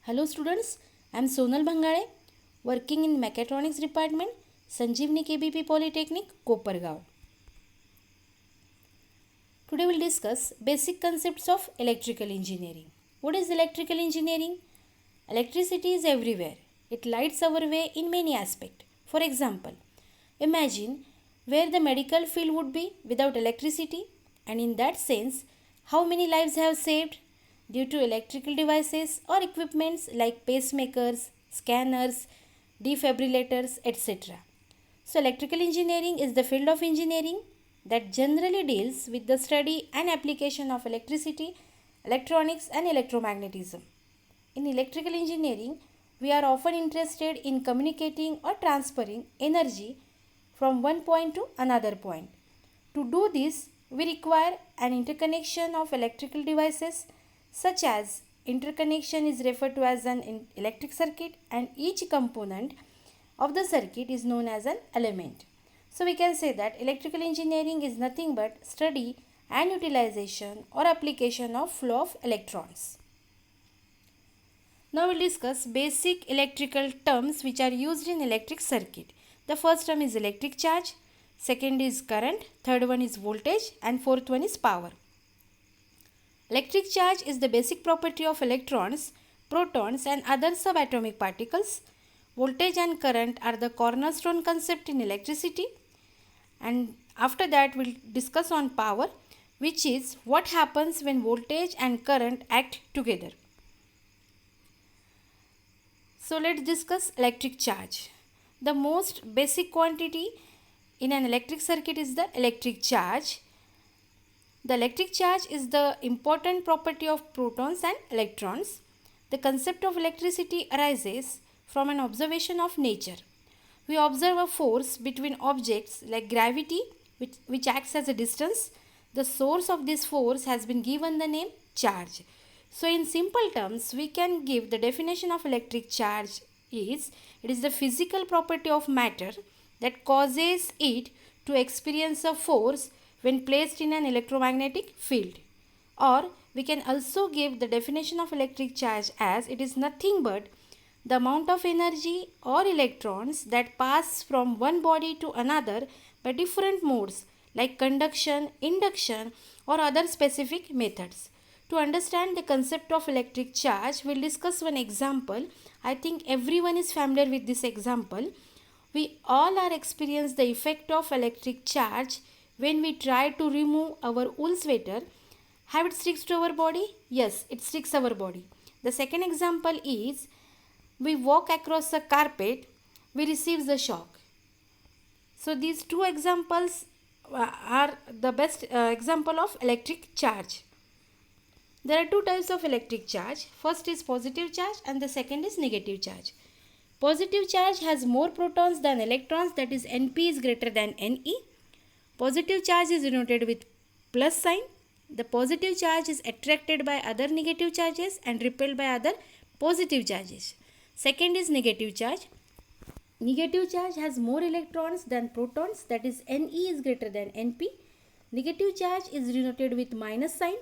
Hello students, I am Sonal Bhangale, working in Mechatronics Department, Sanjeevani KBP Polytechnic, Kopargaon. Today we will discuss basic concepts of electrical engineering. What is electrical engineering? Electricity is everywhere. It lights our way in many aspects. For example, imagine where the medical field would be without electricity, and in that sense, how many lives have saved due to electrical devices or equipments like pacemakers, scanners, defibrillators, etc. So, electrical engineering is the field of engineering that generally deals with the study and application of electricity, electronics, and electromagnetism. In electrical engineering, we are often interested in communicating or transferring energy from one point to another point. To do this, we require an interconnection of electrical devices, such as interconnection is referred to as an electric circuit, and each component of the circuit is known as an element. So we can say that electrical engineering is nothing but study and utilization or application of flow of electrons. Now we'll discuss basic electrical terms which are used in electric circuit. The first term is electric charge, second is current, third one is voltage, and fourth one is power. Electric charge is the basic property of electrons, protons, and other subatomic particles. Voltage and current are the cornerstone concept in electricity. And after that we'll discuss on power, which is what happens when voltage and current act together. So let's discuss electric charge. The most basic quantity in an electric circuit is the electric charge. The electric charge is the important property of protons and electrons. The concept of electricity arises from an observation of nature. We observe a force between objects like gravity, which acts as a distance. The source of this force has been given the name charge. So in simple terms, we can give the definition of electric charge is, it is the physical property of matter that causes it to experience a force when placed in an electromagnetic field. Or we can also give the definition of electric charge as, it is nothing but the amount of energy or electrons that pass from one body to another by different modes like conduction, induction, or other specific methods. To understand the concept of electric charge, we'll discuss one example. I think everyone is familiar with this example. We all are experience the effect of electric charge when we try to remove our wool sweater. Have it sticks to our body? Yes, it sticks our body. The second example is, we walk across a carpet, we receive the shock. So these two examples are the best example of electric charge. There are two types of electric charge. First is positive charge and the second is negative charge. Positive charge has more protons than electrons, that is Np is greater than Ne. Positive charge is denoted with plus sign. The positive charge is attracted by other negative charges and repelled by other positive charges. Second is negative charge. Negative charge has more electrons than protons, that is Ne is greater than Np. Negative charge is denoted with minus sign.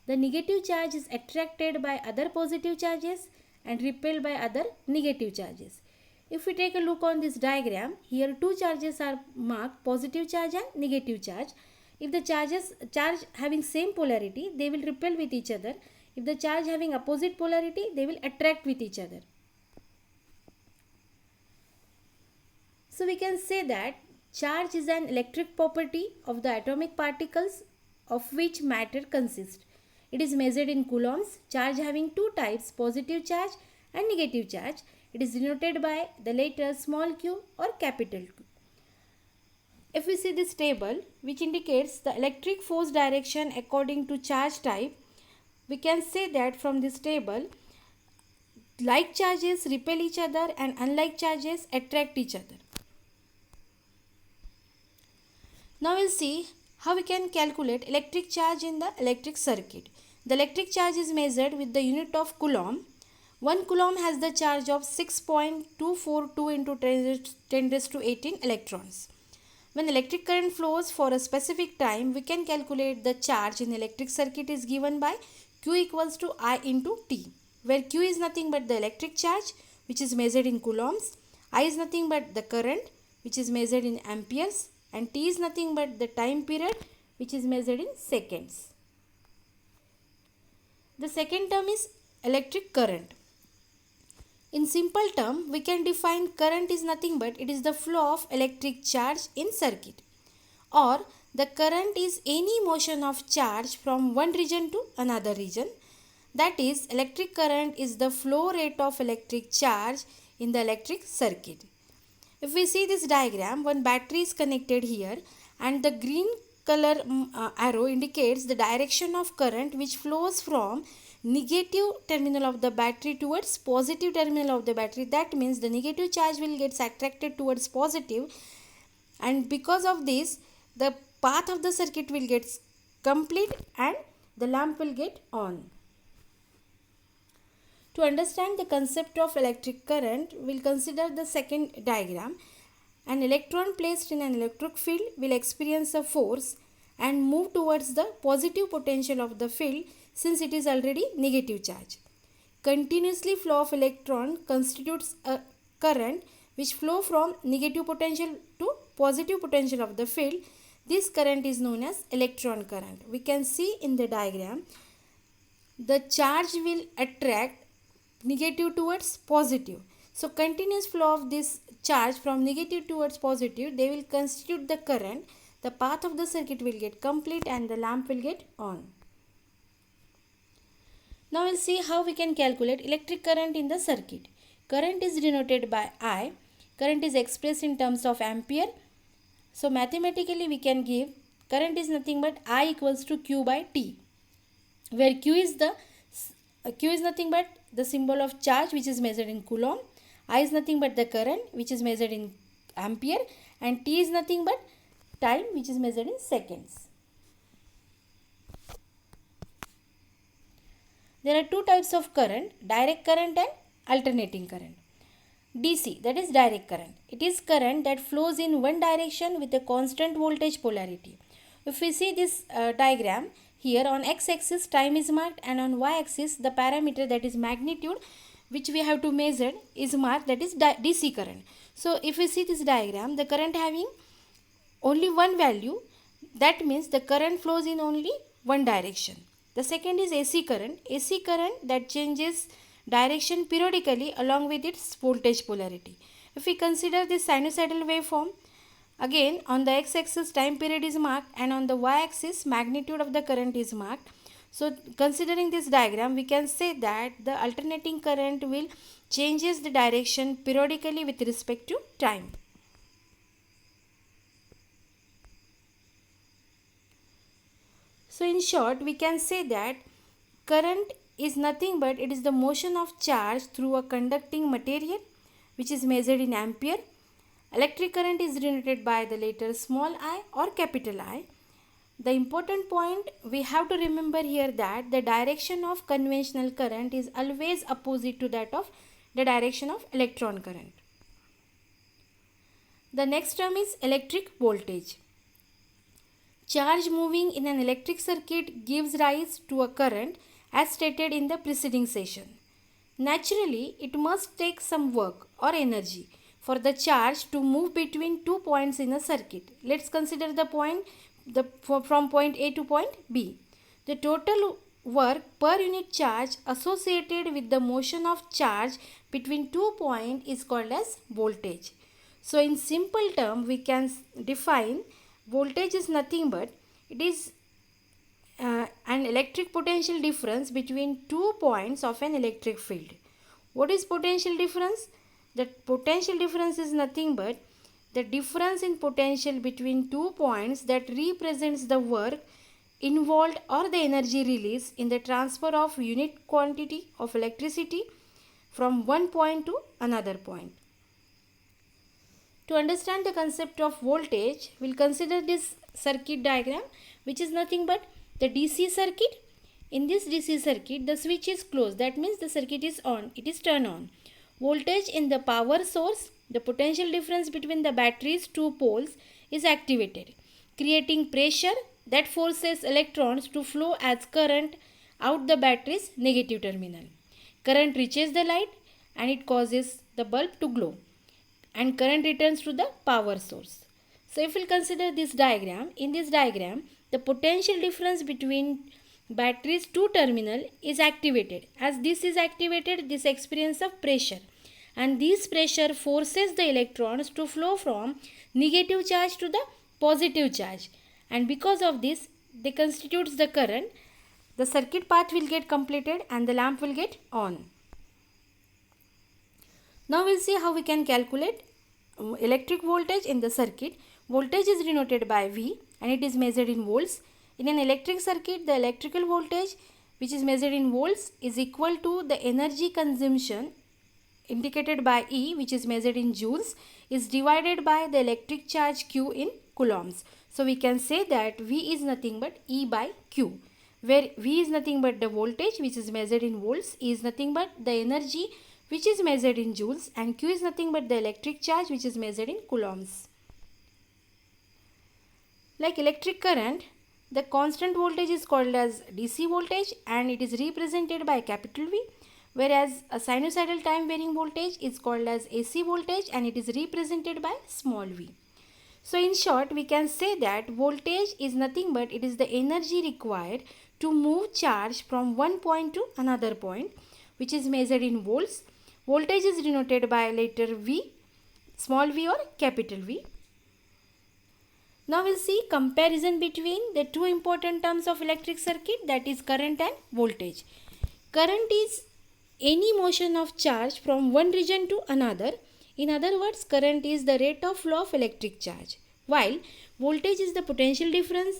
The negative charge is attracted by other positive charges and repelled by other negative charges. If we take a look on this diagram, here two charges are marked, positive charge and negative charge. If the charge having same polarity, they will repel with each other. If the charge having opposite polarity, they will attract with each other. So we can say that charge is an electric property of the atomic particles of which matter consists. It is measured in coulombs. Charge having two types, positive charge and negative charge. It is denoted by the letters small q or capital Q. If we see this table, which indicates the electric force direction according to charge type, we can say that from this table, like charges repel each other and unlike charges attract each other. Now we'll see how we can calculate electric charge in the electric circuit. The electric charge is measured with the unit of coulomb. 1 coulomb has the charge of 6.242 into 10 raised to 18 electrons. When electric current flows for a specific time, we can calculate the charge in electric circuit is given by Q equals to I into T. where Q is nothing but the electric charge which is measured in coulombs, I is nothing but the current which is measured in amperes, and T is nothing but the time period which is measured in seconds. The second term is electric current. In simple term, we can define current is nothing but it is the flow of electric charge in circuit, or the current is any motion of charge from one region to another region. That is, electric current is the flow rate of electric charge in the electric circuit. If we see this diagram, one battery is connected here and the green color arrow indicates the direction of current which flows from negative terminal of the battery towards positive terminal of the battery. That means the negative charge will get attracted towards positive, and because of this the path of the circuit will get complete and the lamp will get on. To understand the concept of electric current, we'll consider the second diagram. An electron placed in an electric field will experience a force and move towards the positive potential of the field since it is already negative charge. Continuously flow of electron constitutes a current which flow from negative potential to positive potential of the field. This current is known as electron current. We can see in the diagram the charge will attract negative towards positive. So continuous flow of this charge from negative towards positive, they will constitute the current. The path of the circuit will get complete and the lamp will get on. Now we'll see how we can calculate electric current in the circuit. Current is denoted by I. Current is expressed in terms of ampere. So mathematically we can give current is nothing but I equals to Q by T, where Q is nothing but the symbol of charge which is measured in coulomb, I is nothing but the current which is measured in ampere, and T is nothing but time which is measured in seconds. There are two types of current, direct current and alternating current. DC, that is direct current. It is current that flows in one direction with a constant voltage polarity. If we see this diagram, here on x-axis time is marked and on y-axis the parameter, that is magnitude, which we have to measure is marked, that is DC current. So if we see this diagram, the current having only one value, that means the current flows in only one direction. The second is AC current. AC current that changes direction periodically along with its voltage polarity. If we consider this sinusoidal waveform, again on the x-axis time period is marked and on the y-axis magnitude of the current is marked. So considering this diagram, we can say that the alternating current will changes the direction periodically with respect to time. So in short, we can say that current is nothing but it is the motion of charge through a conducting material which is measured in ampere. Electric current is denoted by the letter small I or capital I. The important point we have to remember here that the direction of conventional current is always opposite to that of the direction of electron current. The next term is electric voltage. Charge moving in an electric circuit gives rise to a current as stated in the preceding session. Naturally, it must take some work or energy for the charge to move between 2 points in a circuit. Let's consider the point from point A to point B. The total work per unit charge associated with the motion of charge between 2 points is called as voltage. So in simple term, we can define voltage is nothing but it is an electric potential difference between 2 points of an electric field. What is potential difference? The potential difference is nothing but the difference in potential between 2 points that represents the work involved or the energy release in the transfer of unit quantity of electricity from one point to another point. To understand the concept of voltage, we will consider this circuit diagram, which is nothing but the DC circuit. In this DC circuit, the switch is closed. That means the circuit is on. It is turned on. Voltage in the power source, the potential difference between the battery's two poles is activated, creating pressure that forces electrons to flow as current out the battery's negative terminal. Current reaches the light and it causes the bulb to glow, and current returns to the power source. So if we'll consider this diagram, in this diagram the potential difference between battery's two terminal is activated. As this is activated, this experience of pressure, and this pressure forces the electrons to flow from negative charge to the positive charge, and because of this they constitutes the current. The circuit path will get completed and the lamp will get on. Now we'll see how we can calculate electric voltage in the circuit. Voltage is denoted by V and it is measured in volts. In an electric circuit, the electrical voltage, which is measured in volts, is equal to the energy consumption indicated by E, which is measured in joules, is divided by the electric charge Q in coulombs. So we can say that V is nothing but E by Q, where V is nothing but the voltage, which is measured in volts, E is nothing but the energy, which is measured in joules, and Q is nothing but the electric charge, which is measured in coulombs. Like electric current, the constant voltage is called as DC voltage and it is represented by capital V, whereas a sinusoidal time varying voltage is called as AC voltage and it is represented by small v. So in short, we can say that voltage is nothing but it is the energy required to move charge from one point to another point, which is measured in volts. Voltage is denoted by letter V, small v or capital V. Now we'll see comparison between the two important terms of electric circuit, that is current and voltage. Current is any motion of charge from one region to another. In other words, current is the rate of flow of electric charge, while voltage is the potential difference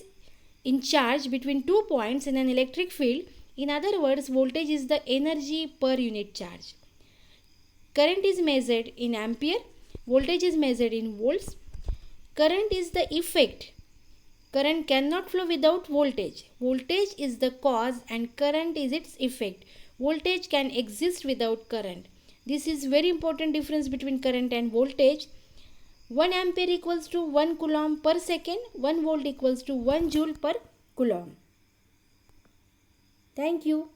in charge between 2 points in an electric field. In other words, voltage is the energy per unit charge. Current is measured in ampere, voltage is measured in volts. Current is the effect. Current cannot flow without voltage. Voltage is the cause and current is its effect. Voltage can exist without current. This is very important difference between current and voltage. 1 ampere equals to 1 coulomb per second. 1 volt equals to 1 joule per coulomb. Thank you.